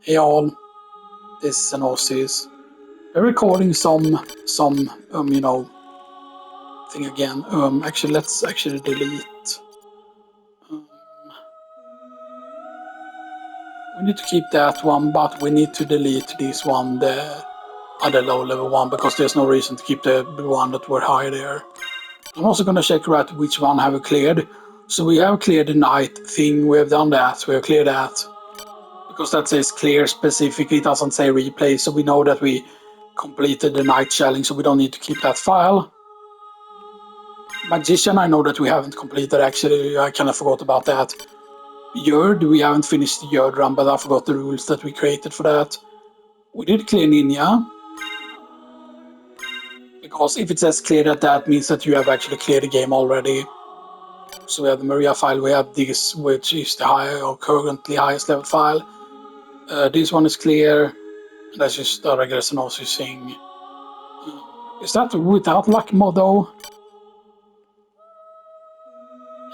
Hey all, this is Anosis. They're recording some thing again. Actually, let's actually delete. We need to keep that one, but we need to delete this one, the other low level one, because there's no reason to keep the one that were high there. I'm also gonna check right which one have we cleared. So we have cleared the night thing, we have done that, we have cleared that. Because that says clear specifically, it doesn't say replay, so we know that we completed the night challenge, so we don't need to keep that file. Magician, I know that we haven't completed actually, I kind of forgot about that. Yerd, we haven't finished the Yerd run, but I forgot the rules that we created for that. We did clear Ninja. Because if it says clear that means that you have actually cleared the game already. So we have the Maria file, we have this, which is the high or currently highest level file. This one is clear, and that's just a regular Sanosis thing. Is that without luck mode though?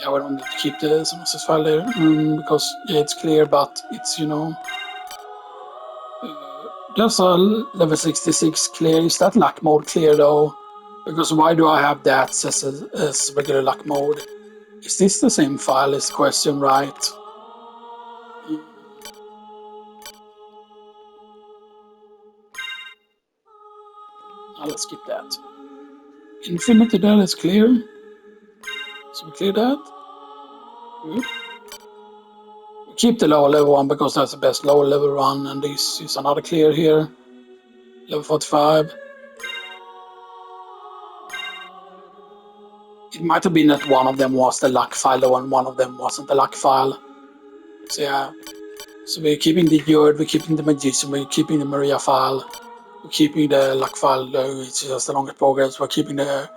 Yeah, we don't need to keep the Sanosis file there, because yeah, it's clear, but it's, there's a level 66 clear. Is that luck mode clear though? Because why do I have that as regular luck mode? Is this the same file is the question, right? Now let's skip that. Infinity there is clear. So we clear that. Good. We keep the lower level one because that's the best lower level one, and this is another clear here. Level 45. It might have been that one of them was the luck file though, and one of them wasn't the luck file. So yeah. So we're keeping the Yerd, we're keeping the Magician, we're keeping the Maria file, we're keeping the luck file, which is just the longest progress, we're keeping the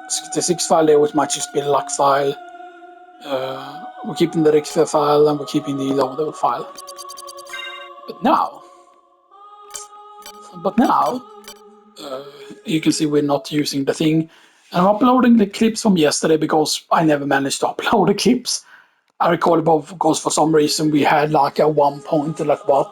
66 file there, which might just be the luck file. We're keeping the Richter file, and we're keeping the low level file. But now, you can see we're not using the thing. And I'm uploading the clips from yesterday because I never managed to upload the clips. I recorded both because for some reason we had like a 1 point, like what?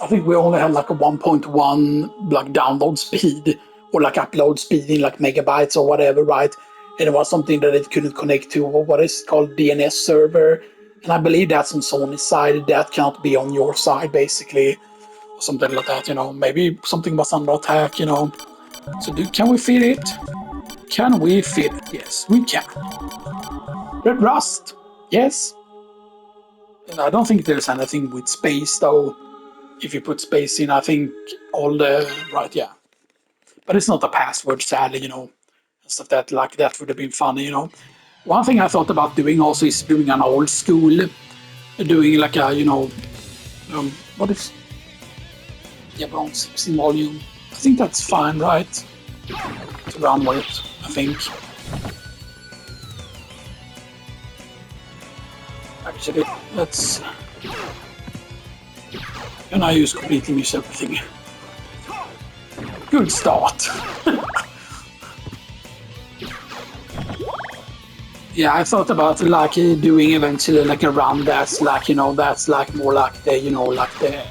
I think we only had like a 1.1 like download speed or like upload speed in like megabytes or whatever, right? And it was something that it couldn't connect to what is called DNS server. And I believe that's on Sony's side, that cannot be on your side basically. Or something like that, maybe something was under attack, So can we fit it? Can we fit it? Yes, we can. Red Rust, yes. And I don't think there's anything with space though. If you put space in, I think all the, right, yeah. But it's not a password, sadly, and stuff that would have been funny, One thing I thought about doing also is doing an old school, doing like a, what is, yeah, around 16 volume. I think that's fine, right? To run with, I think. Actually, let's, and I use completely miss everything. Good start. Yeah, I thought about like doing eventually like a run that's like, that's like more like the, like the,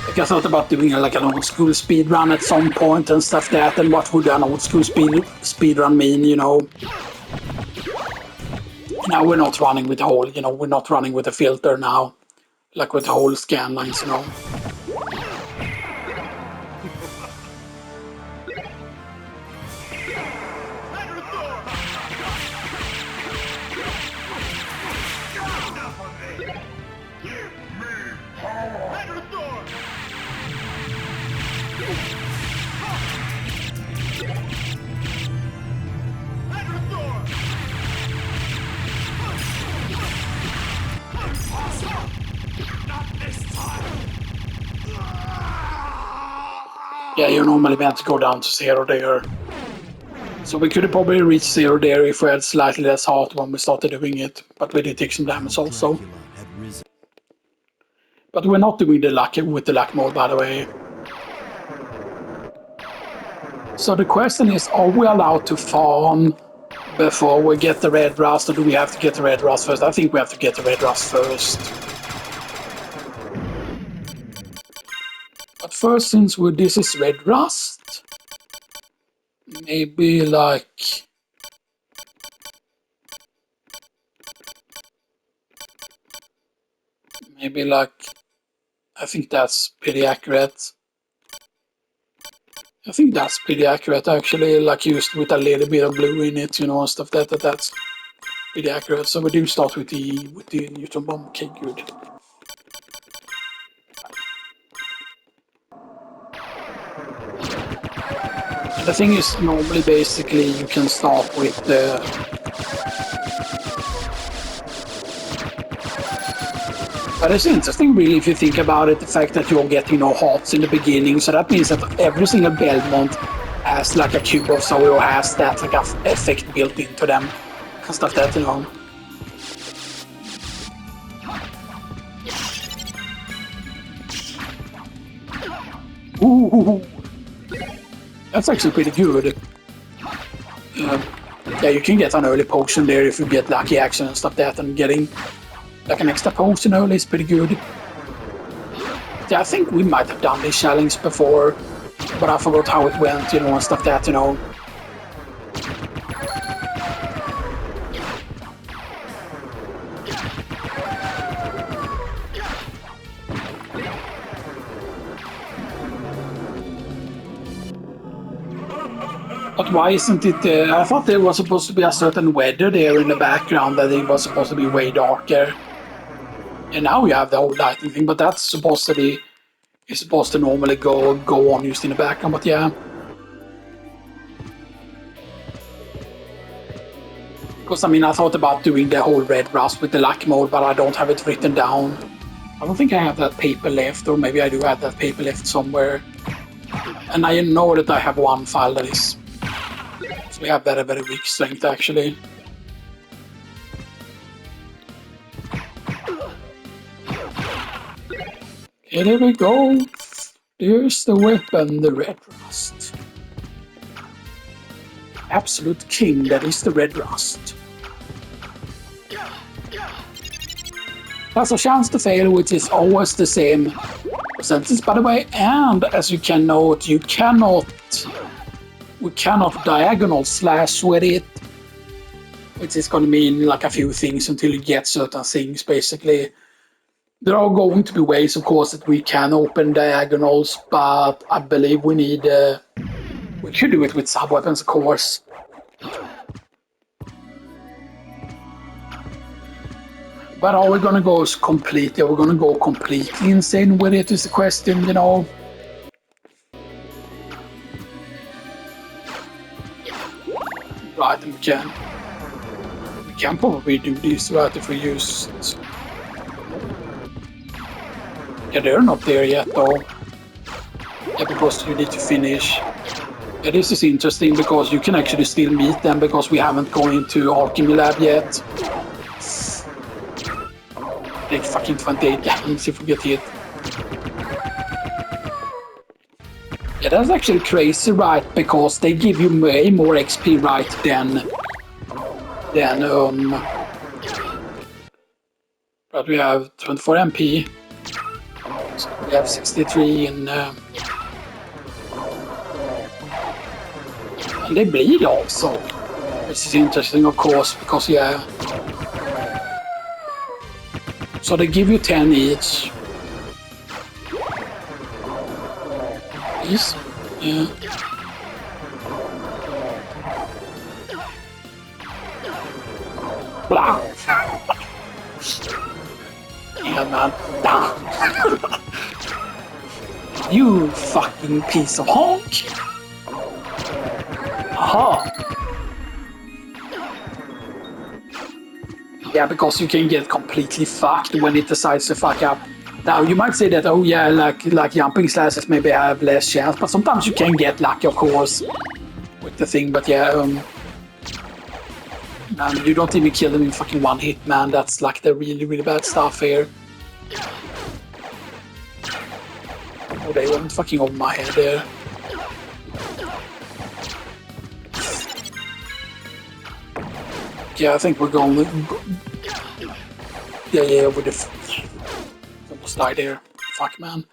like I thought about doing like an old school speed run at some point and stuff that, and what would an old school speed run mean, Now we're not running with the whole, we're not running with a filter now, like with the whole scan lines, Yeah, you normally meant to go down to 0 there. So we could have probably reached 0 there if we had slightly less heart when we started doing it, but we did take some damage also. But we're not doing the luck with the luck mode, by the way. So the question is, are we allowed to farm before we get the red rust, or do we have to get the red rust first? I think we have to get the red rust first. first, since this is red rust, maybe like... Maybe like... I think that's pretty accurate. I think that's pretty accurate actually, like used with a little bit of blue in it, you know, and stuff that's pretty accurate. So we do start with the neutron bomb. Okay, good. And the thing is, normally basically you can start with the... But it's interesting really if you think about it, the fact that you're getting no hearts in the beginning, so that means that every single Belmont has like a cube of soul or has that like a effect built into them and stuff that, you know. Ooh, that's actually pretty good. Yeah, you can get an early potion there if you get lucky action and stuff that, and getting like an extra potion early is pretty good. Yeah, I think we might have done this challenge before, but I forgot how it went, you know, and stuff that, you know. But why isn't it... I thought there was supposed to be a certain weather there in the background, that it was supposed to be way darker. And now we have the whole lighting thing, but that's supposed to be... It's supposed to normally go on just in the background, but yeah. Because I mean, I thought about doing the whole red rust with the luck mode, but I don't have it written down. I don't think I have that paper left, or maybe I do have that paper left somewhere. And I know that I have one file that is... So we have very, very weak strength actually. Okay, there we go. There's the weapon, the red rust. Absolute king, that is the red rust. Plus a chance to fail, which is always the same percentage, by the way. And as you can note, we cannot diagonal slash with it, which is going to mean like a few things until you get certain things, basically. There are going to be ways, of course, that we can open diagonals, but I believe we need... we could do it with sub-weapons, of course. But are we gonna go completely? Are we gonna go completely insane with it? Is the question, you know? Right, and we can probably do this, right? If we use... Yeah, they're not there yet, though. Yeah, because you need to finish. Yeah, this is interesting because you can actually still meet them because we haven't gone into Alchemy Lab yet. Take fucking 28 damage if we get hit. Yeah, that's actually crazy, right? Because they give you way more XP, right, than but we have 24 MP. So we have 63 and they bleed also. This is interesting, of course, because yeah. So they give you 10 each. Yes. Yeah. Blah. Yeah, man. You fucking piece of honk. Aha. Yeah, because you can get completely fucked when it decides to fuck up. Now, you might say that, oh yeah, like jumping slashes maybe have less chance, but sometimes you can get lucky, of course, with the thing, but yeah, you don't even kill them in fucking one hit, man. That's like the really, really bad stuff here. Oh, they went fucking over my head there. Yeah, I think we're going... Yeah, with the... Almost died there. Fuck, man.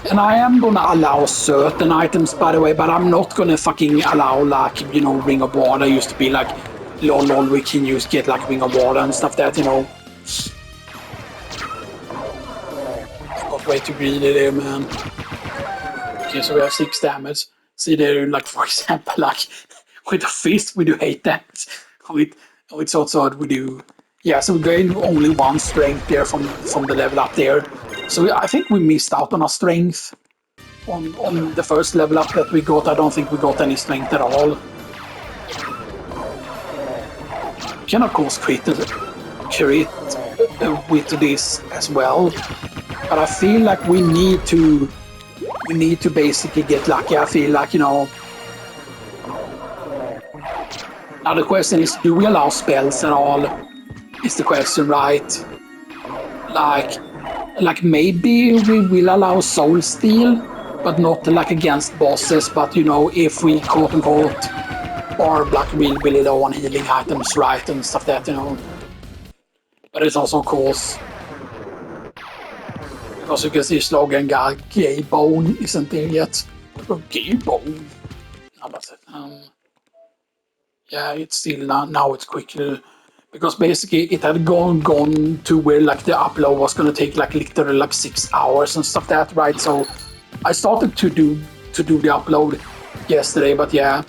And I am gonna allow certain items, by the way, but I'm not gonna fucking allow, like, you know, Ring of Water used to be like, lol, we can use get like Ring of Water and stuff that, you know. I got way too greedy there, man. Okay, so we have 6 damage. See there, like, for example, like, with a fist, we do 8 damage. With Sword Sword, we do... Yeah, so we gain only 1 strength there from the level up there. So I think we missed out on our strength. On the first level up that we got, I don't think we got any strength at all. You can of course crit with this as well, but I feel like we need to basically get lucky. I feel like, you know. Now the question is, do we allow spells at all? Is the question, right? Like maybe we will allow Soul Steal, but not like against bosses, but you know, if we quote unquote are like really low on healing items, right, and stuff that, you know. But it's also of course, because you can see Slogan got Gay Bone isn't there yet. Gay Bone. Yeah, it's still now it's quicker. Because basically it had gone to where like the upload was gonna take like literally like 6 hours and stuff that, right? So I started to do the upload yesterday, but yeah.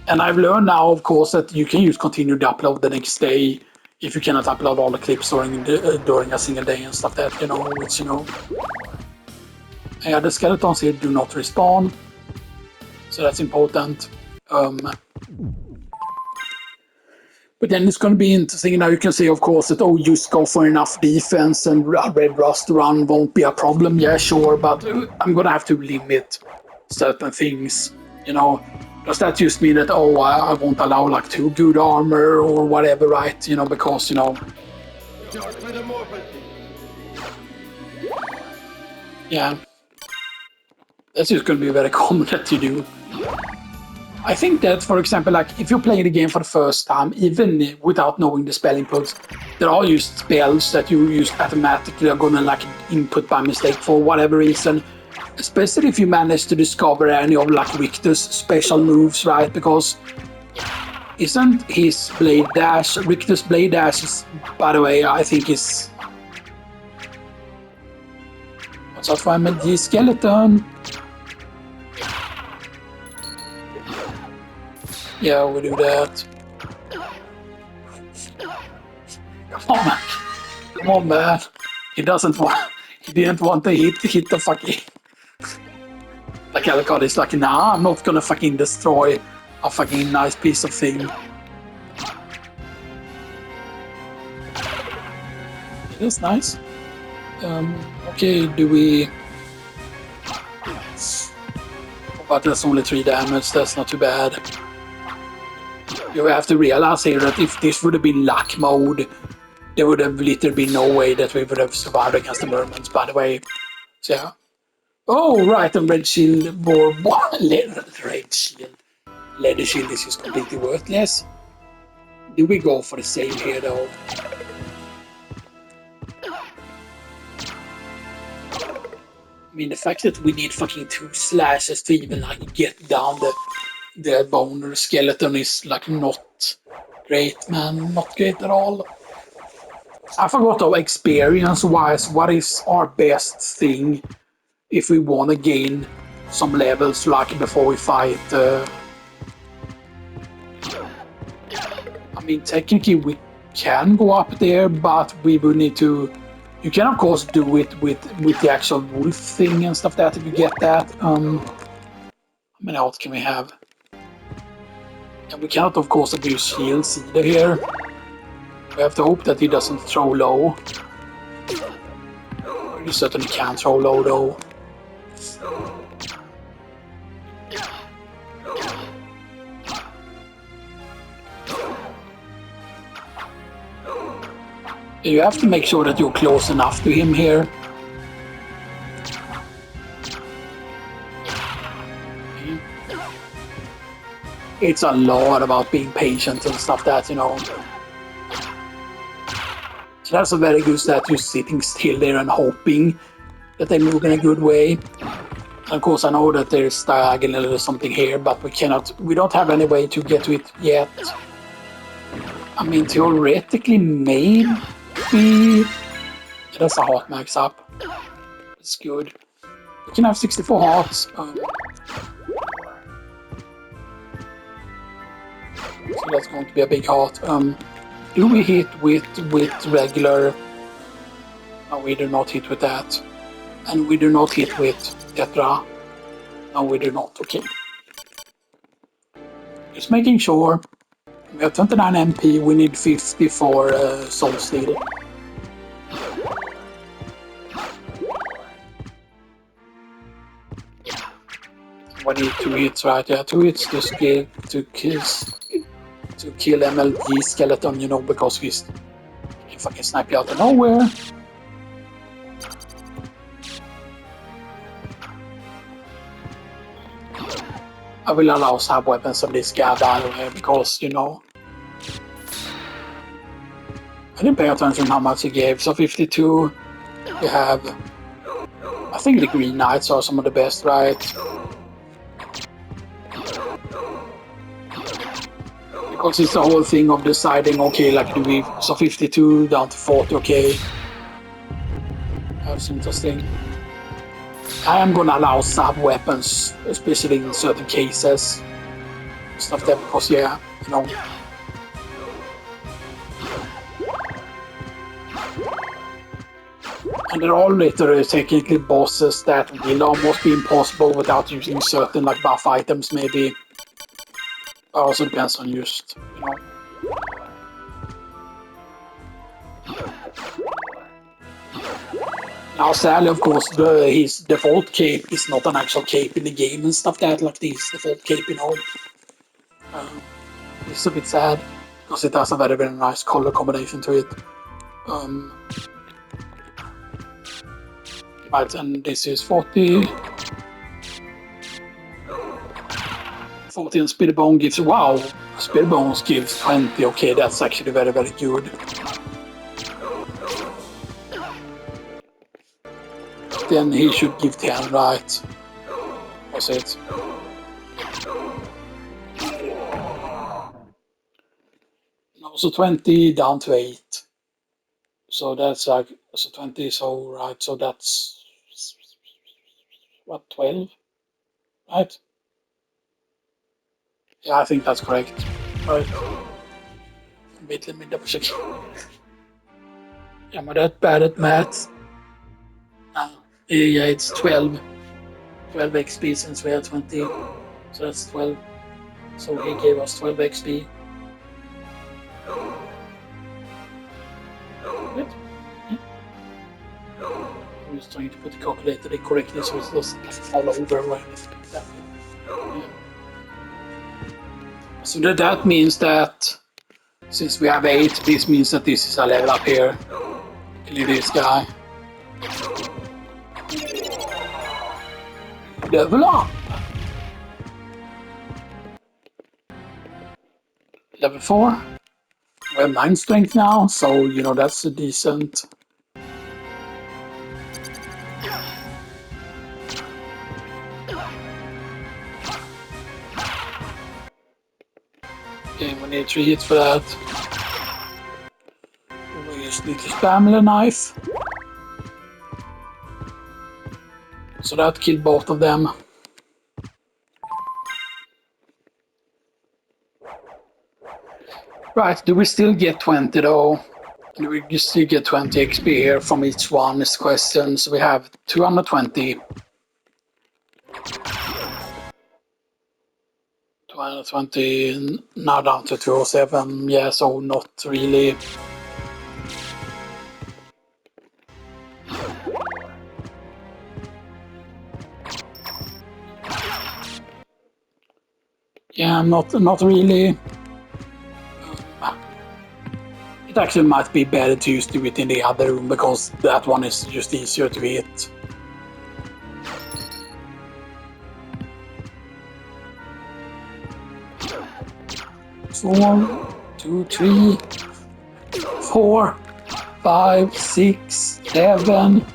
And I've learned now, of course, that you can use continued upload the next day if you cannot upload all the clips during a single day and stuff that, you know, which, you know. Yeah, the skeletons here do not respawn, so that's important. But then it's going to be interesting. Now you can say, of course, that, oh, just go for enough defense and Red Rust run won't be a problem. Yeah, sure, but I'm going to have to limit certain things, you know. Does that just mean that, oh, I won't allow like 2 good armor or whatever, right? You know, because, you know. Yeah. That's just going to be very common that you do. I think that, for example, like if you're playing the game for the first time, even without knowing the spell inputs, there are just spells that you use automatically are gonna like input by mistake for whatever reason. Especially if you manage to discover any of like Richter's special moves, right? Because isn't his Blade Dash, Richter's Blade Dash is, by the way, I think is... What's up, Final G Skeleton? Yeah, we do that. Come on, man. Come on, man. He didn't want to hit the fucking... Like Alucard is like, nah, I'm not gonna fucking destroy a fucking nice piece of thing. That's nice. Okay, do we... But that's only 3 damage, that's not too bad. You have to realize here that if this would have been luck mode, there would have literally been no way that we would have survived against the mermaids, by the way. So yeah. Oh, right, and Red Shield or Red Shield. Leather Shield is just completely worthless. Do we go for the save here though? I mean, the fact that we need fucking 2 slashes to even like get down the bone or skeleton is like not great, man. Not great at all. I forgot though, experience-wise, what is our best thing if we want to gain some levels like before we fight? I mean, technically we can go up there, but we will need to... You can of course do it with the actual wolf thing and stuff that if you get that. How many health can we have? And we cannot of course abuse shields either here. We have to hope that he doesn't throw low. You certainly can throw low though. You have to make sure that you're close enough to him here. It's a lot about being patient and stuff that, you know. So that's a very good stat, you're sitting still there and hoping that they move in a good way. Of course, I know that there's diagonal or something here, but we don't have any way to get to it yet. I mean, theoretically, maybe that's a heart max up. It's good. We can have 64 hearts. So that's going to be a big heart. Do we hit with regular? No, we do not hit with that. And we do not hit with Tetra. No, we do not. Okay. Just making sure. We have 29 MP. We need 50 for Soul Steel. We need 2 hits, right? Yeah, 2 hits just to kill MLG skeleton, you know, because he's fucking snipe you out of nowhere. I will allow sub weapons on this guy, by the way, because, you know, I didn't pay attention how much he gave. So 52, you have, I think the Green Knights are some of the best, right? Because it's the whole thing of deciding, okay, like do we, so 52 down to 40, okay. That's interesting. I am gonna allow sub weapons, especially in certain cases. Stuff that, because yeah, you know. And they're all literally technically bosses that will almost be impossible without using certain like buff items maybe. Also depends on just, you know. Now sadly, of course, his default cape is not an actual cape in the game and stuff that, like this default cape, you know. It's a bit sad, because it has a very, very nice color combination to it. Right, and this is 40. 40 and Speedbone gives, wow, Speedbones gives 20, okay, that's actually very, very good. Then he should give 10, right? Was it? No, so 20 down to 8. So that's like, so 20, so right, so that's, what, 12? Right? Yeah, I think that's correct. Right. Wait, let me double check. Am I that bad at math? Yeah, it's 12. 12 XP since we had 20. So that's 12. So he gave us 12 XP. Good. Yeah. I'm just trying to put the calculator in correctly so it doesn't fall over or anything like that. Yeah. So that means that since we have 8, this means that this is a level up here. Kill this guy. Level up! Level 4. We have 9 strength now, so you know that's a decent. Okay, we need 3 hits for that. We just need to spam the knife. So that killed both of them. Right, do we still get 20 though? Do we still get 20 XP here from each one is the question. So we have 220. 220, now down to 207. Yeah, so not really. Yeah, not really. It actually might be better to just do it in the other room because that one is just easier to hit. Four, 2, 3, 4, 5, 6, 7,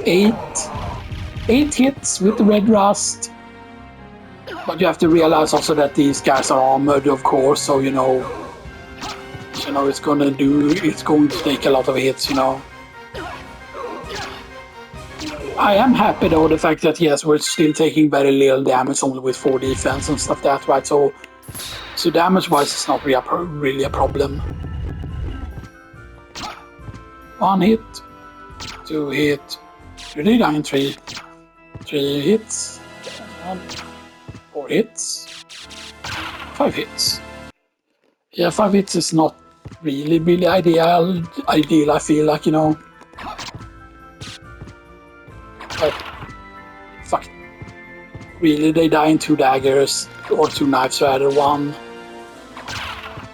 8, 8 hits with the red rust. But you have to realize also that these guys are armored, of course, so you know it's going to take a lot of hits, you know. I am happy though the fact that yes, we're still taking very little damage, only with 4 defense and stuff like that, right? So damage wise, it's not really a problem. 1 hit, 2 hit, 3 dying, 3 hits, 4 hits, 5 hits. Yeah, 5 hits is not really ideal. I feel like, you know. But fuck, really, they die in 2 daggers or 2 knives rather. 1,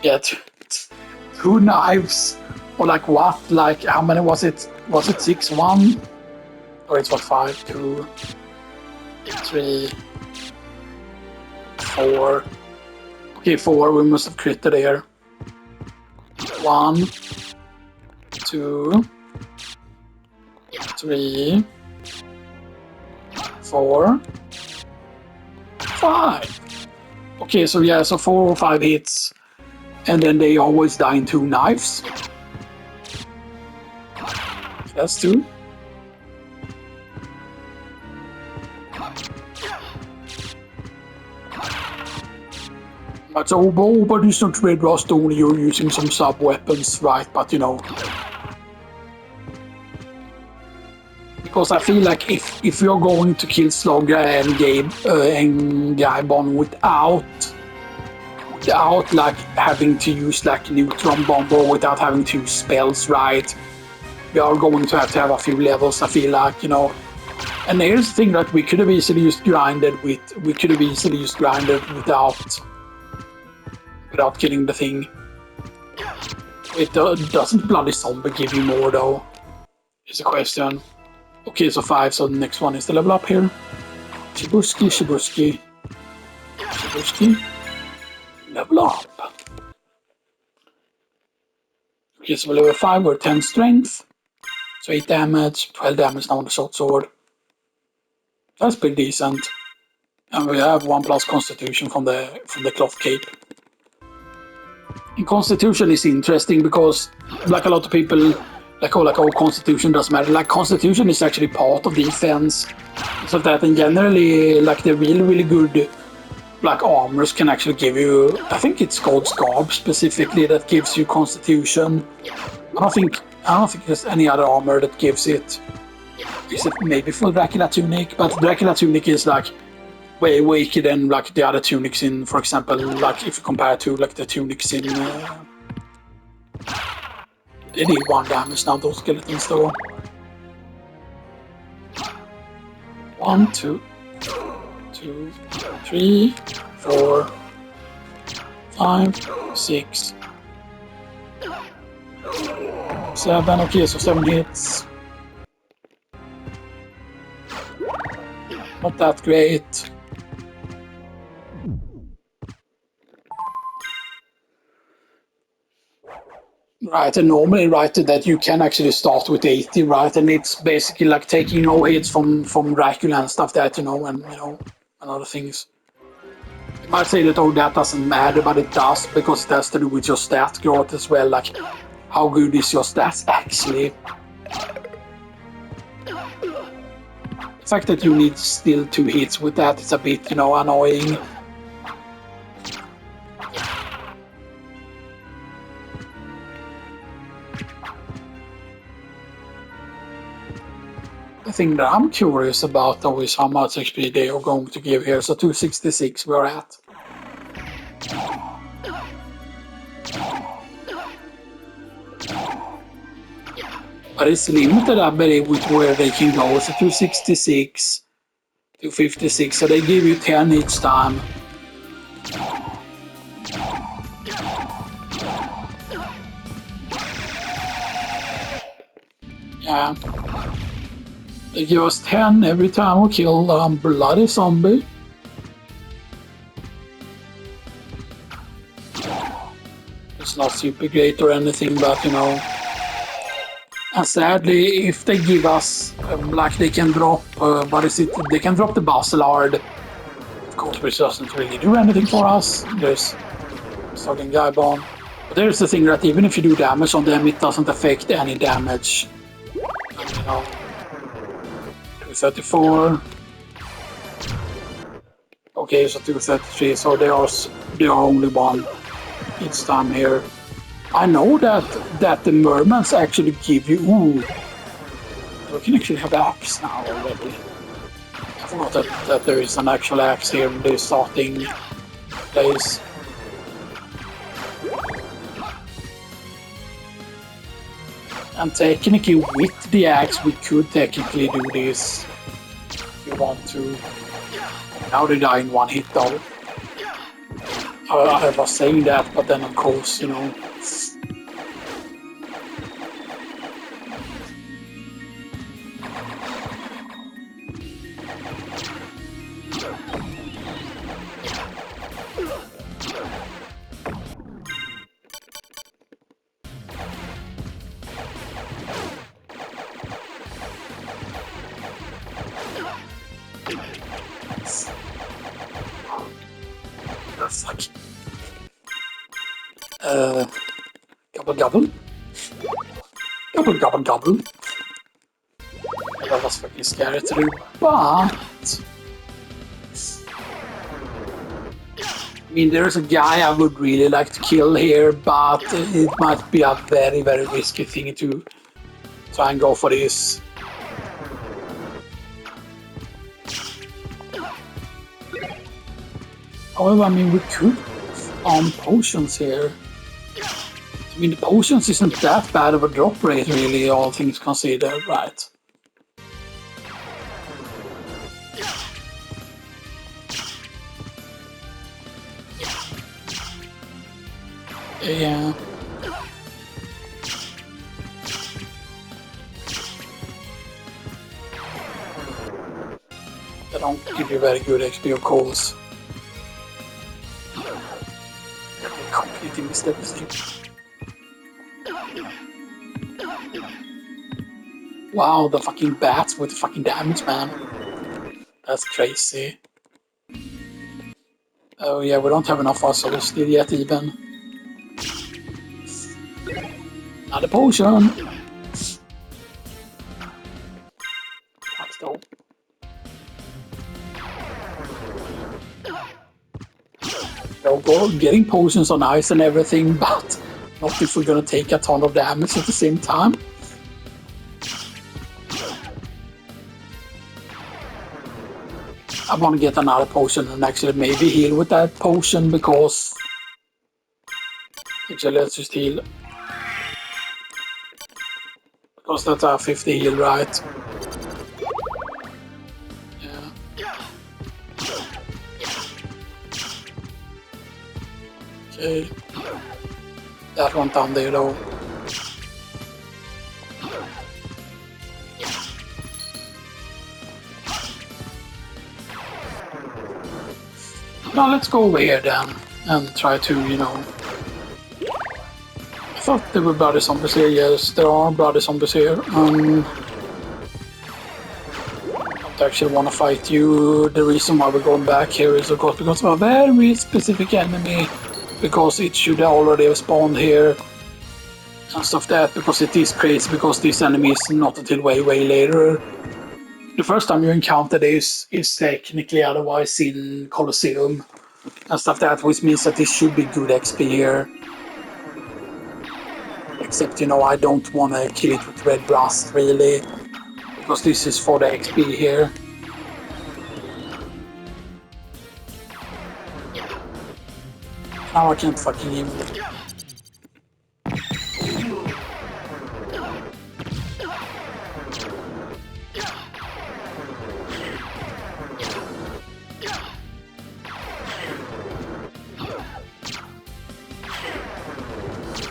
yeah, 2 knives, or like what? Like how many was it? Was it 6, 1, or it was 5, 2, 3, 4. Okay, 4. We must have critted there. 1, 2, 3, 4, 5. Okay, so yeah, so 4 or 5 hits, and then they always die in 2 knives. That's 2. But so, but it's not red rust only, you're using some sub weapons, right? But you know, because I feel like if you're going to kill Slogger and Gaibon without like having to use like neutron bomb or without having to use spells, right? We are going to have a few levels, I feel like, you know. And here's the thing that we could have easily used grinded without killing the thing. It doesn't bloody zombie give you more though? Is a question. Okay, so 5, so the next one is the level up here. Shibuski. Level up. Okay, so level 5, we're 10 strength. So 8 damage, 12 damage now on the short sword. That's pretty decent. And we have 1+ constitution from the cloth cape. And constitution is interesting because like a lot of people like constitution doesn't matter. Like constitution is actually part of defense. So that and generally like the really good like armors can actually give you, I think it's called Scarb specifically that gives you constitution. I don't think there's any other armor that gives it. Except maybe for Dracula tunic, but Dracula tunic is like way weaker than like the other tunics in, for example, like if you compare to like the tunics in they need 1 damage now, those skeletons though. 1, 2, 3, 4, 5, 6, 7. Okay, so 7 hits. Not that great. Right, and normally, right, that you can actually start with 80, right, and it's basically like taking no hits from Dracula and stuff that, you know, and other things. You might say that, oh, that doesn't matter, but it does, because it has to do with your stat growth as well, like, how good is your stats actually? The fact that you need still 2 hits with that is a bit, you know, annoying. The thing that I'm curious about though is how much XP they are going to give here. So 266 we're at. But it's limited, I believe, with where they can go. So 266, 256, so they give you 10 each time. Yeah. They give us 10 every time we kill a bloody zombie. It's not super great or anything, but you know. And sadly, if they give us, like they can drop, what is it? They can drop the Basilard, of course, which doesn't really do anything for us. There's Sogen Gaibon. But there's the thing that even if you do damage on them, it doesn't affect any damage. You know, 234. Okay, so 233, so they are only one each time here. I know that the mermans actually give you. Ooh, we can actually have axe now already. I forgot that there is an actual axe here in the starting place. And technically, with the axe, we could technically do this if we want to. Now they die in one hit though. I was saying that, but then of course, you know. Fuck. Gobble gobble. Gobble gobble gobble. That was fucking scary to do, but I mean, there's a guy I would really like to kill here, but it might be a very, very risky thing to try and go for this. However, I mean, we could farm potions here. I mean, the potions isn't that bad of a drop rate, really, all things considered, right? Yeah. They don't give you very good XP, of course. Completely missed everything. Wow, the fucking bats with the fucking damage, man. That's crazy. Oh yeah, we don't have enough fossils still yet even. Another potion! That's dope. Getting potions are nice and everything, but not if we're gonna take a ton of damage at the same time. I want to get another potion and actually maybe heal with that potion because... Actually, let's just heal. Because that's a 50 heal, right? Yeah. Okay. That one down there though. Now let's go over here then and try to, you know... I thought there were bloody zombies here. Yes, there are bloody zombies here. I don't actually want to fight you. The reason why we're going back here is of course because of a very specific enemy. Because it should already have spawned here. And stuff that, because it is crazy, because this enemy is not until way later. The first time you encounter this is technically otherwise in Colosseum. And stuff that, which means that this should be good XP here. Except, you know, I don't want to kill it with red rust, really. Because this is for the XP here. Now I can't fucking even...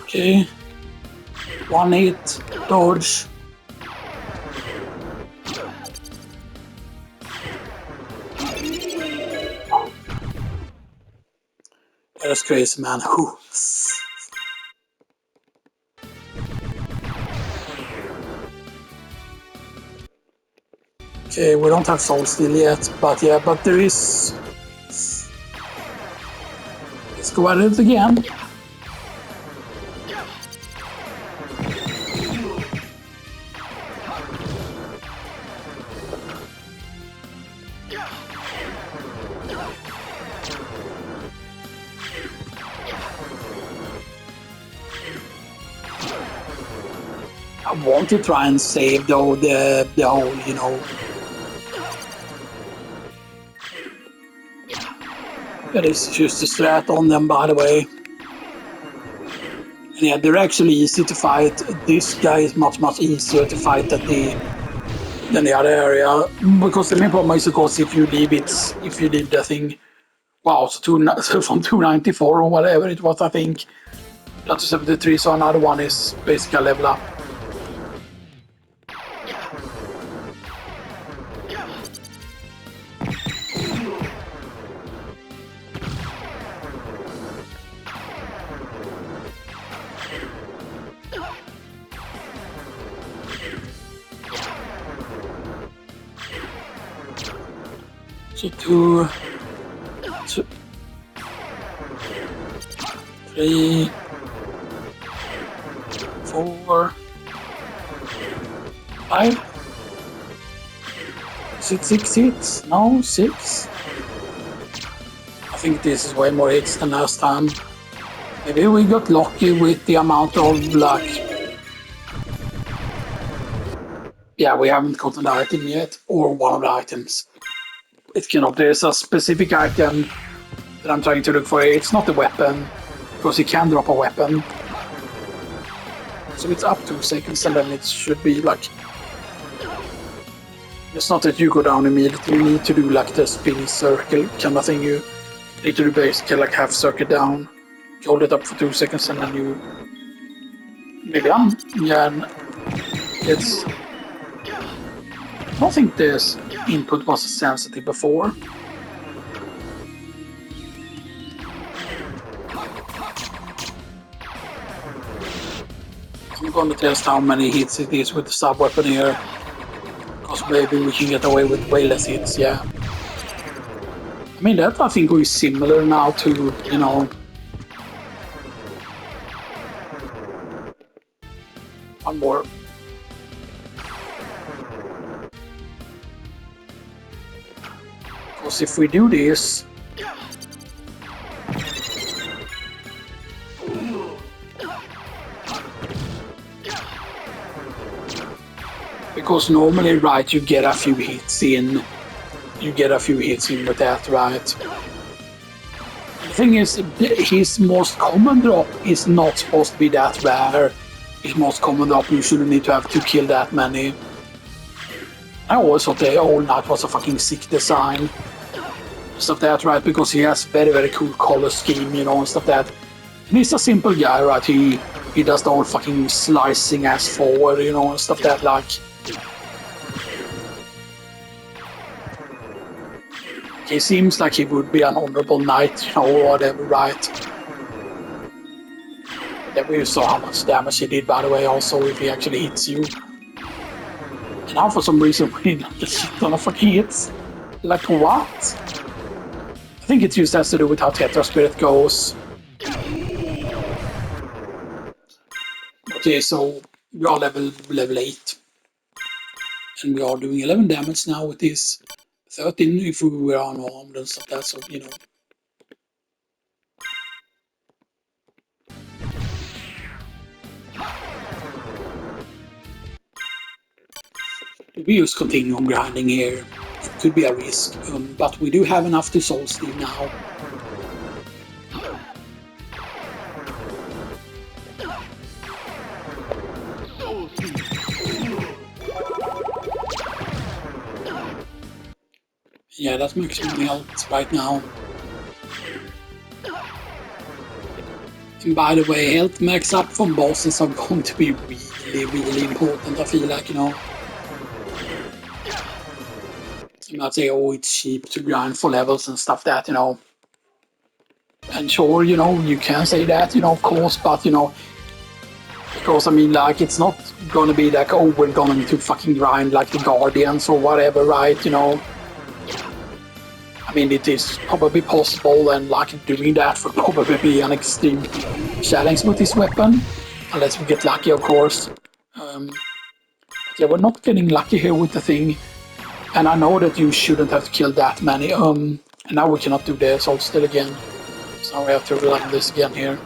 Okay. 1 hit, dodge. That's crazy, man. Whew. Okay, we don't have soul still yet, but yeah, but there is. Let's go at it again. I want to try and save though the whole, you know. That is just a strat on them, by the way. And yeah, they're actually easy to fight. This guy is much easier to fight than the other area, because the main problem is, of course, if you leave the thing. Wow, so from 294 or whatever it was, I think, down to 73. So another one is basically a level up. So 2, 3, 4, 5. Is it 6 hits? No, 6. I think this is way more hits than last time. Maybe we got lucky with the amount of luck. Yeah, we haven't gotten the item yet, or one of the items. It cannot. There's a specific item that I'm trying to look for. It's not the weapon, because you can drop a weapon. So it's up 2 seconds, and then it should be like. It's not that you go down immediately. You need to do like the spin circle kind of thing. You need to do basically like half circle down. You hold it up for 2 seconds, and then you. Maybe it's. I don't think this input was sensitive before. I'm going to test how many hits it is with the sub weapon here, because maybe we can get away with way less hits. Yeah, I mean that I think is similar now to, you know, one more. Because if we do this, because normally, right, you get a few hits in. You get a few hits in with that, right? The thing is, his most common drop is not supposed to be that rare. His most common drop, you shouldn't need to have to kill that many. I always thought the old knight was a fucking sick design. Stuff that, right? Because he has very cool color scheme, you know, and stuff that. And he's a simple guy, right? He does the whole fucking slicing ass forward, you know, and stuff that like. He seems like he would be an honorable knight, you know, or whatever, right? Yeah, we saw how much damage he did, by the way, also, if he actually hits you. And now, for some reason, we need like a shit ton of fucking hits. Like, what? I think it just has to do with how Tetra Spirit goes. Okay, so we are level 8. And we are doing 11 damage now with this. 13 if we were unarmed and stuff like that, so, you know. We just continue on grinding here. It could be a risk, but we do have enough to soul steal now. Yeah, that's maximum health right now. And by the way, health max up from bosses are going to be really important, I feel like, you know. You might say, oh, it's cheap to grind for levels and stuff that, you know. And sure, you know, you can say that, you know, of course, but, you know, Because I mean, like, it's not gonna be like, oh, we're going to fucking grind like the Guardians or whatever, right? You know. I mean, it is probably possible, and like doing that would probably be an extreme challenge with this weapon, unless we get lucky, of course. Yeah, we're not getting lucky here with the thing, and I know that you shouldn't have to kill that many. And now we cannot do the assault still again, so now we have to rely on this again here.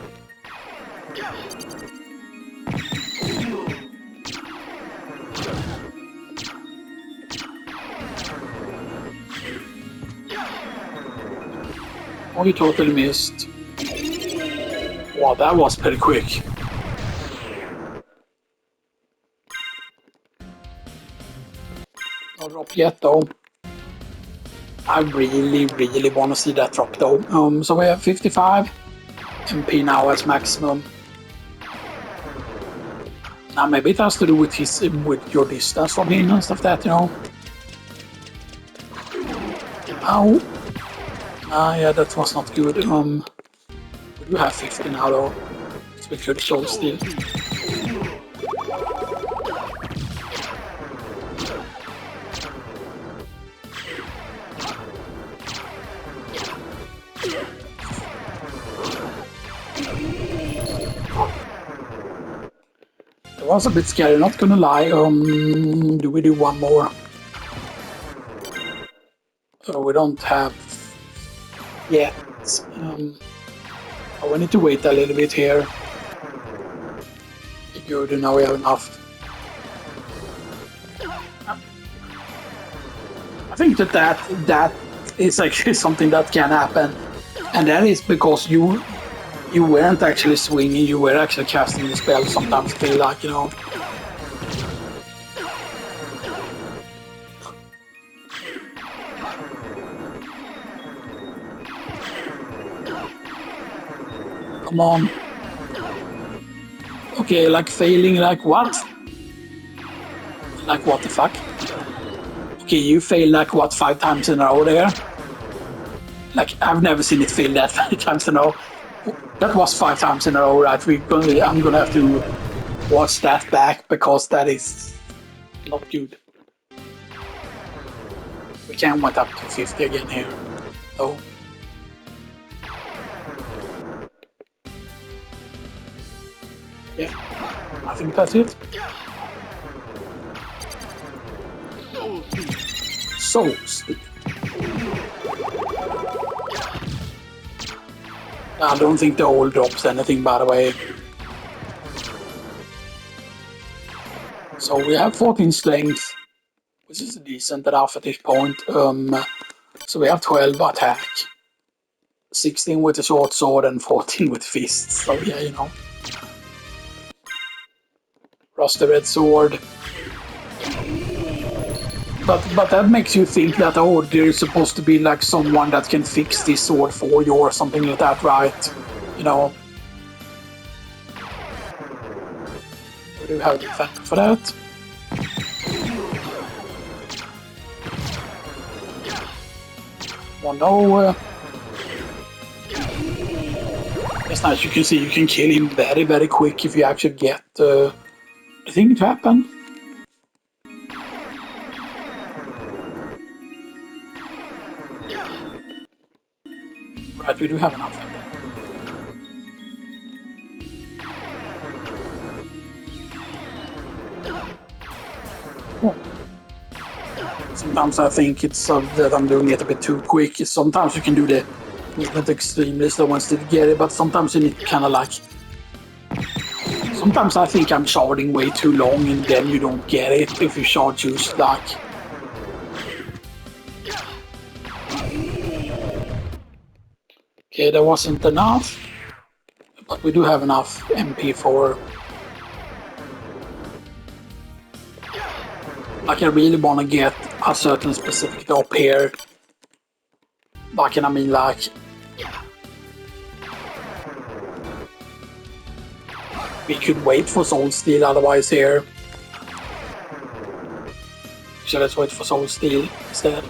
Oh, you totally missed. Wow, that was pretty quick. No drop yet, though. I really, really want to see that drop, though. So we have 55 MP now as maximum. Now maybe it has to do with your distance from him and stuff that, you know. Ow. Ah, yeah, that was not good. We do have 50 now, though. So we could show still. It was a bit scary, not gonna lie. Do we do one more? We don't have yet. We need to wait a little bit here. Good, now we have enough. I think that is actually something that can happen, and that is because you weren't actually swinging, you were actually casting the spell. Sometimes feel like, you know. Come on. Okay, like failing, like what? Like what the fuck? Okay, you fail like what, 5 times in a row there? Like, I've never seen it fail that many times in a row. That was 5 times in a row, right? I'm gonna have to watch that back because that is not good. We can went up to 50 again here. Oh. Yeah, I think that's it. So stupid. I don't think the old drops anything, by the way. So we have 14 strength, which is decent enough at this point. So we have 12 attack, 16 with the short sword, and 14 with fists. So yeah, you know. Rusty red sword. But that makes you think that, oh, there's supposed to be like someone that can fix this sword for you or something like that, right? You know. We do have the defender for that. Oh no. It's nice, you can see you can kill him very, very quick if you actually get the thing to happen. Right, we do have enough. Oh. Sometimes I think it's that I'm doing it a bit too quick. Sometimes you can do the movement extremely slow and still get it, but sometimes you need kind of like... Sometimes I think I'm charging way too long and then you don't get it if you charge just like... Okay, that wasn't enough, but we do have enough MP for... Like, I really want to get a certain specific drop here. Like, I mean, like... We could wait for Soul Steel otherwise here. So let's wait for Soul Steel instead.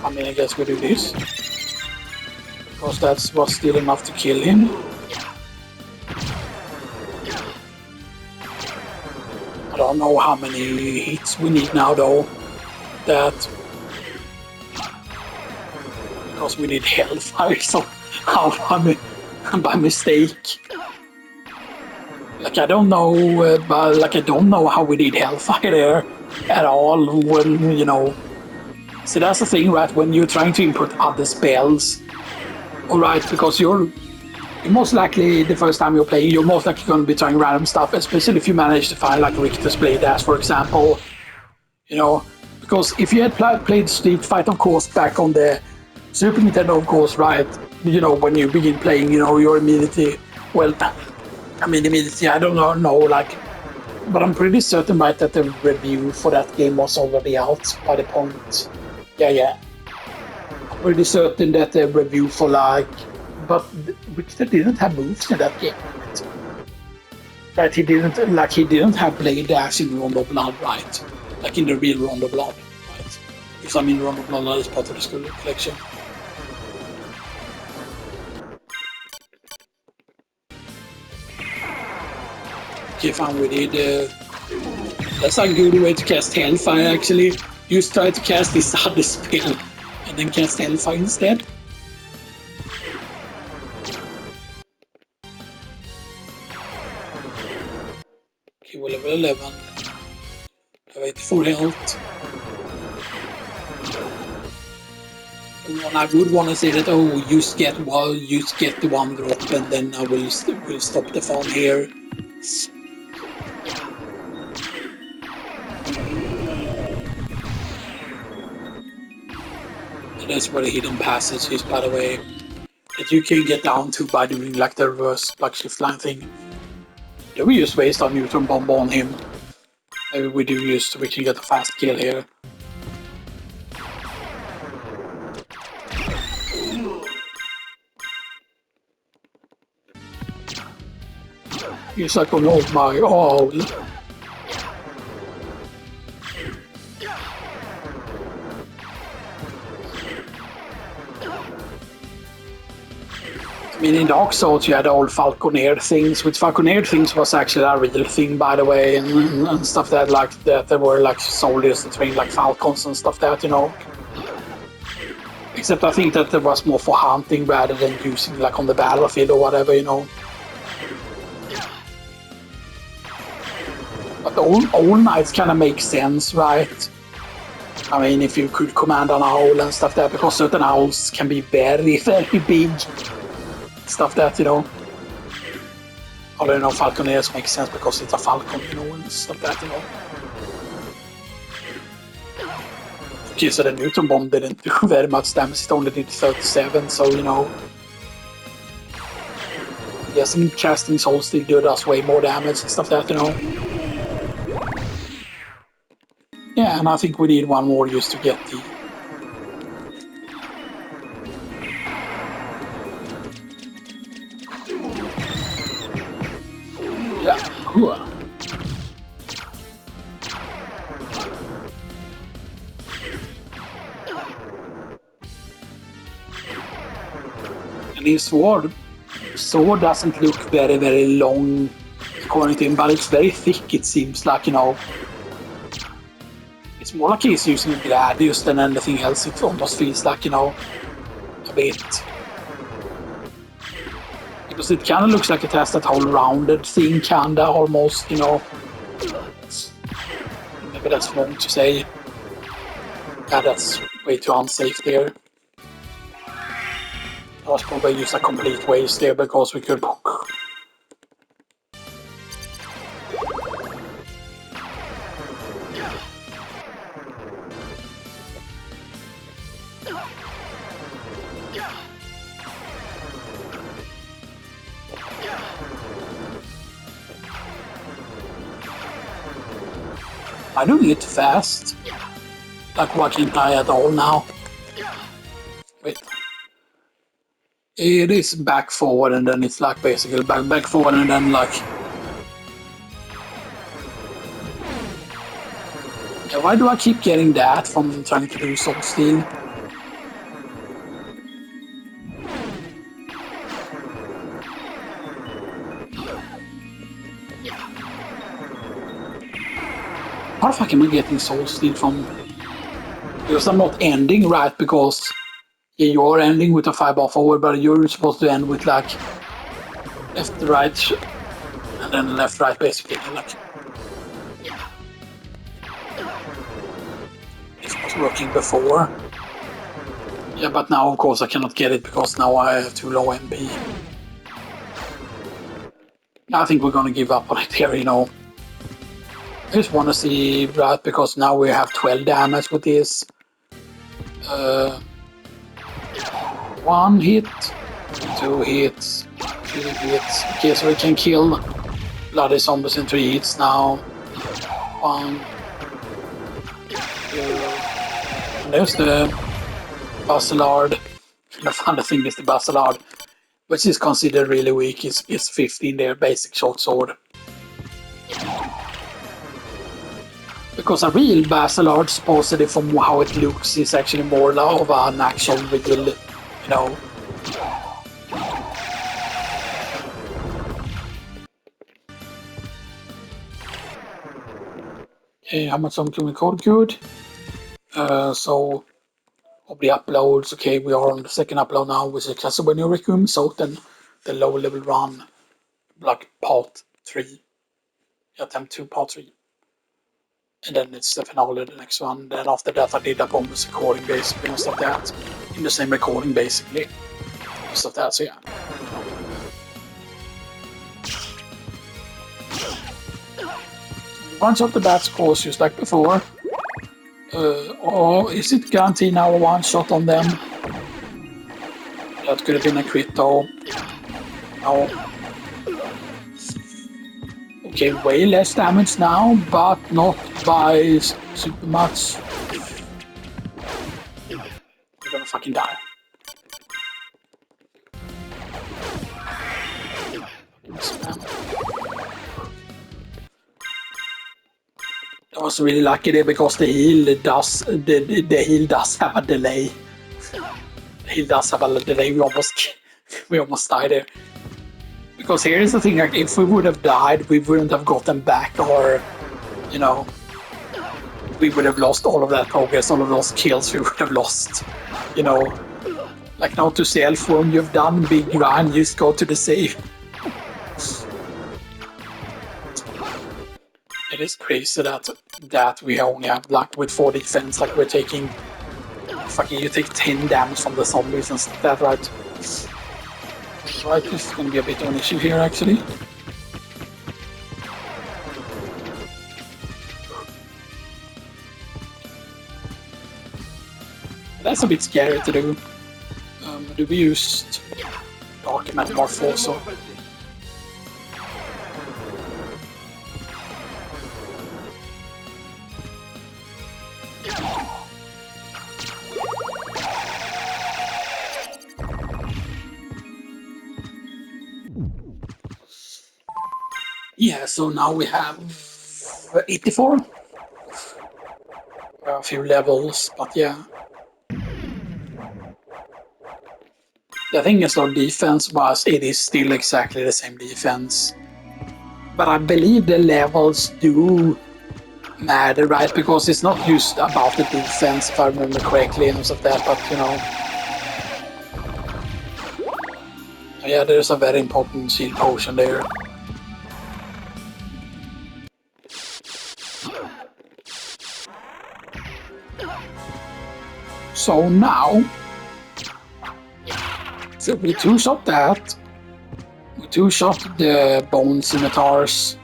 I mean, I guess we do this. Because that was still enough to kill him. I don't know how many hits we need now though. That because we need hellfire, so how by mistake. Like I don't know, but like I don't know how we need hellfire there at all. When you know, so that's the thing, right? When you're trying to input other spells, all right, because you're most likely the first time you're playing, you're most likely going to be trying random stuff, especially if you manage to find like Richter's Blade Dash, for example. You know, because if you had played Street Fighter, of course, back on the Super Nintendo, of course, right? You know, when you begin playing, you know, you're immediately, well, I mean, immediately, I don't know, like, but I'm pretty certain, right, that the review for that game was already out by the point. Yeah. I'm pretty certain that the review for like, but Richter didn't have moves in that game. Right, he didn't have Blade Dash in Rondo Blood, right? Like in the real Rondo Blood, right? Because I mean Rondo Blood is part of the school collection. Okay, fine, we did. That's a good way to cast Hellfire actually. Just try to cast this other spell and then cast Hellfire instead. Okay, we're level 11. I have 84 health. I would want to say that, oh, you get the one drop and then I will stop the farm here. And that's where the hidden passage is, by the way. That you can get down to by doing like the reverse like shift line thing. Then we just waste our neutron bomb on him. Maybe we do use so we can get a fast kill here. He's like, oh my, oh. I mean, in Dark Souls you had all Falconeer things, which Falconeer things was actually a real thing, by the way, and stuff that like that there were like soldiers that trained like falcons and stuff that, you know. Except I think that there was more for hunting rather than using like on the battlefield or whatever, you know. But all knights kind of make sense, right? I mean, if you could command an owl and stuff that, because certain owls can be very, very big. Stuff that, you know. Although, you know, Falconeers make sense because it's a falcon, you know, and stuff that, you know. Okay, so the neutron bomb didn't do very much damage, it only did 37, so, you know. Yes, and casting Soul still does way more damage and stuff that, you know. Yeah, and I think we need one more just to get the... Yeah, cool. And his sword doesn't look very, very long according to him, but it's very thick, it seems like, you know. It's more like he's using a Gladius than anything else. It almost feels like, you know, a bit. Because it kind of looks like it has that whole rounded thing, kinda, almost, you know. Maybe that's wrong to say. Yeah, that's way too unsafe there. That was probably just a complete waste there because we could... I'm doing it fast. Like, why can't I at all now? Wait. It is back forward and then it's like basically back forward and then like... Yeah, why do I keep getting that from trying to do Soul Steel? How the fuck am I getting soul steal from? Because I'm not ending right, because yeah, you are ending with a 5-bar forward, but you're supposed to end with like left, right, and then left, right, basically. Like, it was working before. Yeah, but now of course I cannot get it because now I have too low MP. I think we're gonna give up on it here, you know. I just want to see, right, because now we have 12 damage with this. 1 hit, 2 hits, 3 hits. Okay, so we can kill bloody zombies in 3 hits now. 1, 2. And there's the Basilard. The funny thing is the Basilard, which is considered really weak, is 15 there, basic short sword. Because a real Basilard, supposedly from how it looks, is actually more of an actual real, you know. Okay, how much can we code? Good. So, of the uploads, okay, we are on the second upload now, which is Castlevania Requiem, SoTN, the low level run, like part 3. Attempt 2, part 3. And then it's the finale, the next one. Then after that I did a bonus recording basically, most of that. In the same recording basically. Most of that, so yeah. One shot the bats, of course, just like before. Or is it guaranteed now a one shot on them? That could have been a crit though. No. Okay, way less damage now, but not by super much. We're gonna fucking die. I was really lucky there because the heal does have a delay. The heal does have a delay. We almost died there. Because here is the thing, like, if we would have died, we wouldn't have gotten back, or, you know, we would have lost all of that progress, all of those kills we would have lost, you know. Like, note to self, when you've done big grind, you just go to the save. It is crazy that we only have, like, with 4 defense, like, we're taking, fucking, you take 10 damage from the zombies and stuff, that, right? Right, this is going to be a bit of an issue here, actually. That's a bit scary to do. Do we use Dark Metamorph also? Yeah, so now we have 84. A few levels, but yeah. The thing is, though, defense-wise, it is still exactly the same defense. But I believe the levels do matter, right? Because it's not just about the defense, if I remember correctly, and stuff like that, but, you know. Yeah, there's a very important shield potion there. So now, so we two-shot that. We two-shot the bone scimitars.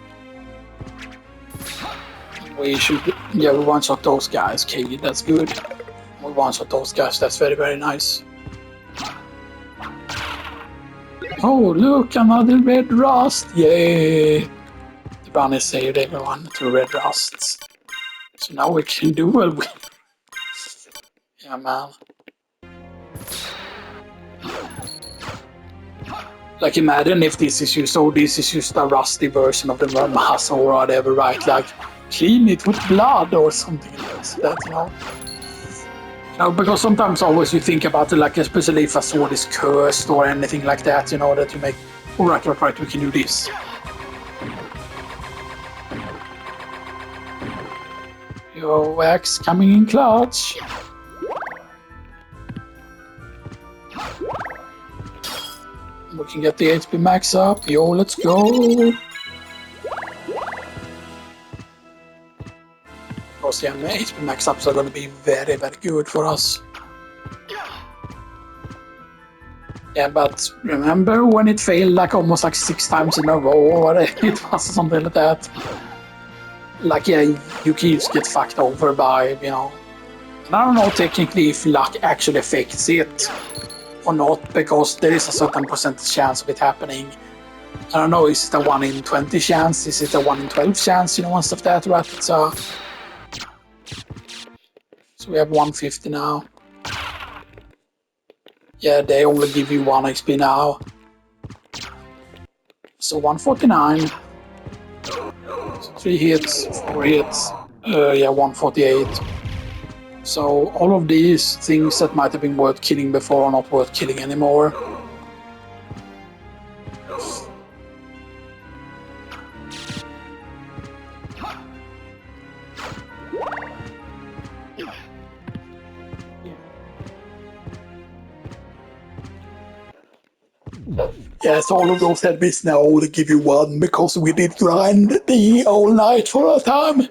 We should, yeah, we one-shot those guys. Okay, that's good. We one-shot those guys. That's very, very nice. Oh, look, another red rust! Yay! The bunny saved everyone to red rusts. So now we can do well with. Yeah, man. Like, imagine if this is just, oh, this is just a rusty version of the muscle or whatever, right? Like, clean it with blood or something like that, you know? No, because sometimes always you think about it, like, especially if a sword is cursed or anything like that, you know, that you make, oh, right, we can do this. Yo, X coming in clutch. We can get the HP max up. Yo, let's go. Because yeah, HP max ups are going to be very, very good for us. Yeah, but remember when it failed like almost like 6 times in a row or whatever it was, something like that? Like, yeah, you can just get fucked over by, you know. And I don't know technically if luck actually affects it or not, because there is a certain percentage chance of it happening. I don't know, is it a 1 in 20 chance? Is it a 1 in 12 chance? You know, and stuff like that, right? It's so we have 150 now. Yeah, they only give you 1 XP now. So 149. So 3 hits, 4 hits. Yeah, 148. So all of these things that might have been worth killing before are not worth killing anymore. Yes, all of those enemies now only give you 1 because we did grind the whole night for a time.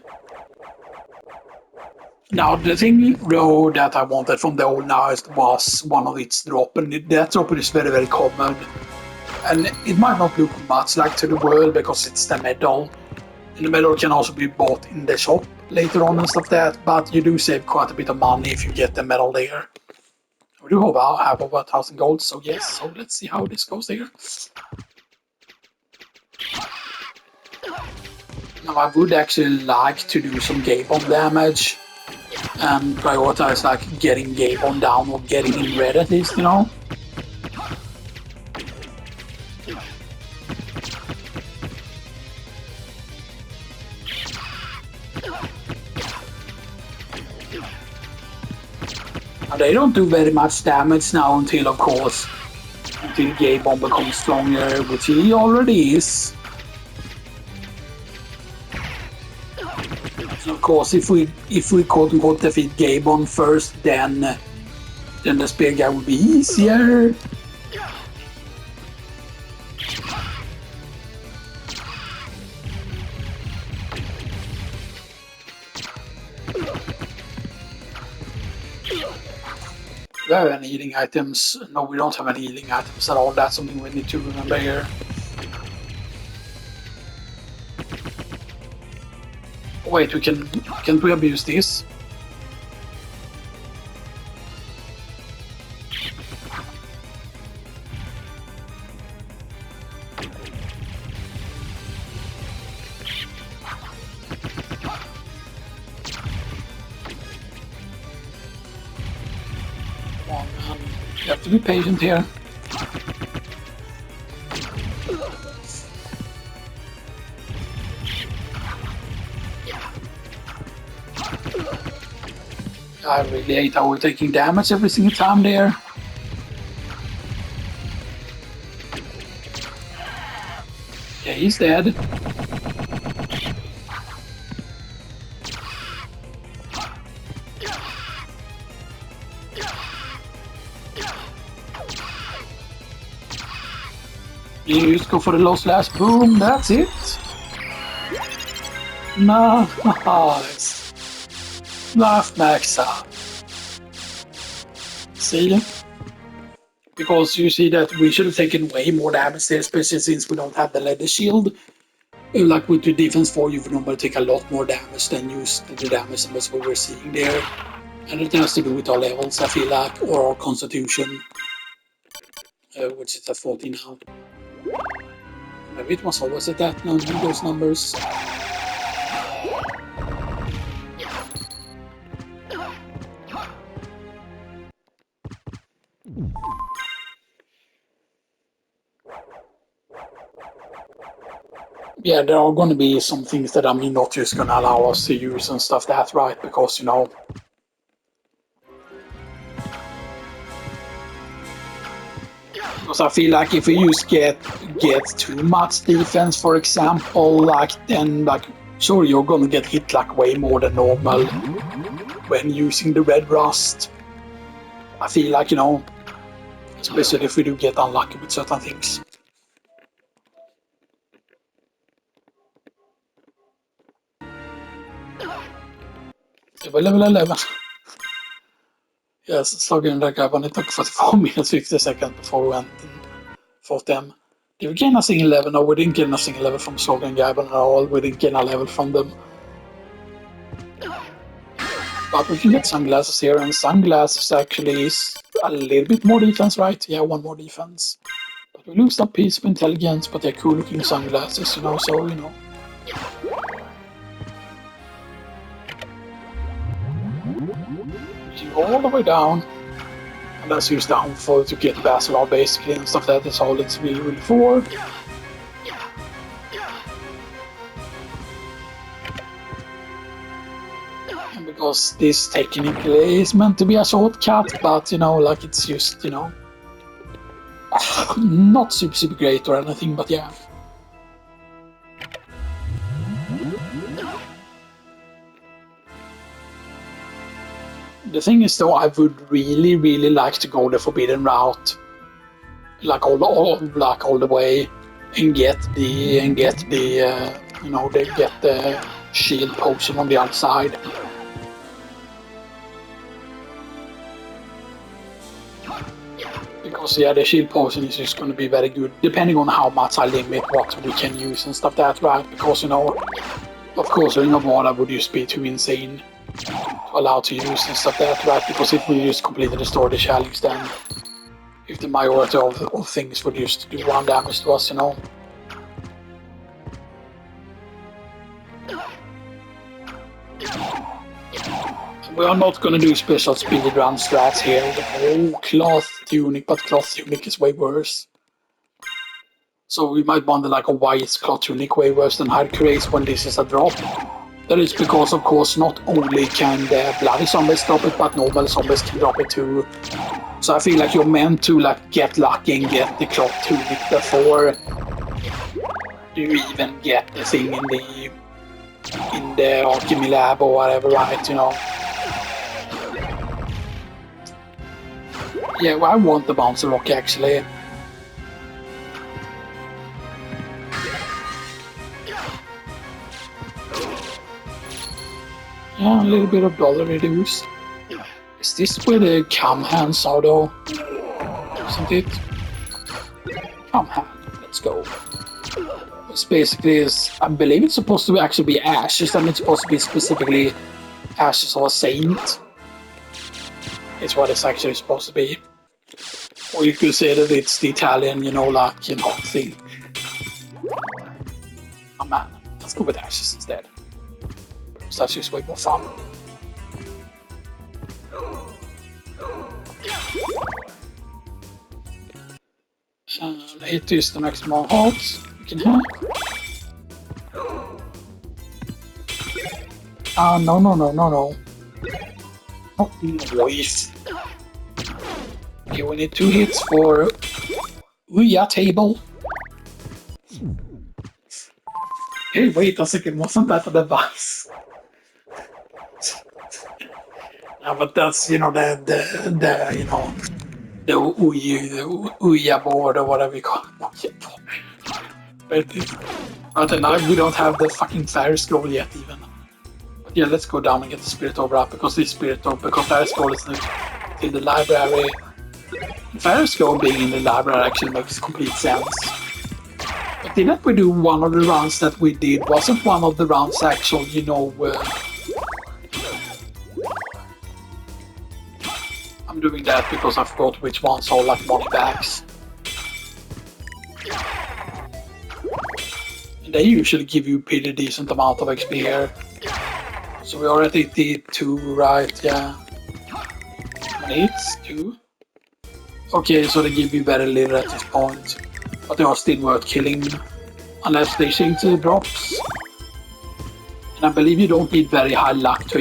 Now, the thing though that I wanted from the old night was one of its drop, and that drop is very, very common. And it might not look much like to the world because it's the medal. And the medal can also be bought in the shop later on and stuff like that, but you do save quite a bit of money if you get the medal there. We do have over 1,000 gold, so yes, so let's see how this goes here. Now I would actually like to do some game bomb damage and prioritize like getting game bomb down or getting him red at least, you know. Now, they don't do very much damage now until, of course, until game bomb becomes stronger, which he already is. Of course, if we quote unquote defeat Gabon first, then the spear guy would be easier. Do we have any healing items? No, we don't have any healing items at all. That's something we need to remember here. Wait, can't we abuse this? Come on, man. You have to be patient here. I really hate how we're taking damage every single time there. Yeah, he's dead. You just go for the low slash, boom, that's it. Nice. Life max up. See? Because you see that we should have taken way more damage there, especially since we don't have the leather shield. Like with the defense 4, you would normally take a lot more damage than use the damage numbers we were seeing there. And it has to do with our levels, I feel like, or our constitution, which is at 40 now. Maybe it was always at that, those numbers. Yeah, there are going to be some things that I'm not just going to allow us to use and stuff that's right, because, you know, because I feel like if we just get too much defense, for example, like then like Sure, you're gonna get hit like way more than normal when using the red rust. I feel like, especially if we do get unlucky with certain things. Level 11. Yes, slugging that guy, it took 44 minutes 50 seconds before we went and fought them. Did we gain a single level? No, we didn't gain a single level from Slogan Gabon at all. We didn't gain a level from them. But we can get sunglasses here, and sunglasses actually is a little bit more defense, right? Yeah, one more defense. But we lose that piece of intelligence, but they're cool looking sunglasses, so. All the way down. And that's used down for to get Basilor basically and stuff like that. That's all it's really for. And because this technically is meant to be a shortcut, but like it's just, not super great or anything, but yeah. The thing is, though, I would really like to go the forbidden route, like all the way, and get the shield potion on the outside. Because the shield potion is just going to be very good, depending on how much I limit what we can use and stuff like that, right? Because of course, Ring of Water would just be too insane to allow to use and stuff like that, right? Because if we just completely destroy the challenge, then if the majority of things would just do 1 damage to us, We are not going to do special speedrun strats here. Oh, cloth tunic, but cloth tunic is way worse. So we might wonder like, why is cloth tunic way worse than hard craze when this is a drop? That is because, of course, not only can the bloody zombies drop it, but normal zombies can drop it too. So I feel like you're meant to get lucky and get the cloth tunic before you even get the thing in the alchemy lab or whatever, right? Yeah, well, I want the bouncer rock actually. Yeah, a little bit of dollar reduced. Is this where the cam hands are though? Isn't it? Cam hand, let's go. This basically is, I believe it's supposed to actually be ashes, and it's supposed to be specifically ashes of a saint. It's what it's actually supposed to be. Or you could say that it's the Italian, thing. Oh man, let's go with ashes instead. So that's just way more fun. It is the maximum hearts we can have. No. Not noise. Okay, we need 2 hits for Ouija table. Hey, wait a second, wasn't that a device? Yeah, but that's, the Ouija board or whatever you call it. But then we don't have the fucking Ferris scroll yet even. But yeah, let's go down and get the Spirit Orb up, because Ferris scroll is in the library. Ferris scroll being in the library actually makes complete sense. But didn't we do one of the rounds that we did? Wasn't one of the rounds actual, I'm doing that because I forgot which ones are like money bags. And they usually give you a pretty decent amount of XP here. So we are at 82, right? Yeah. How many hits? 2? Okay, so they give you very little at this point. But they are still worth killing. Unless they change the drops. And I believe you don't need very high luck to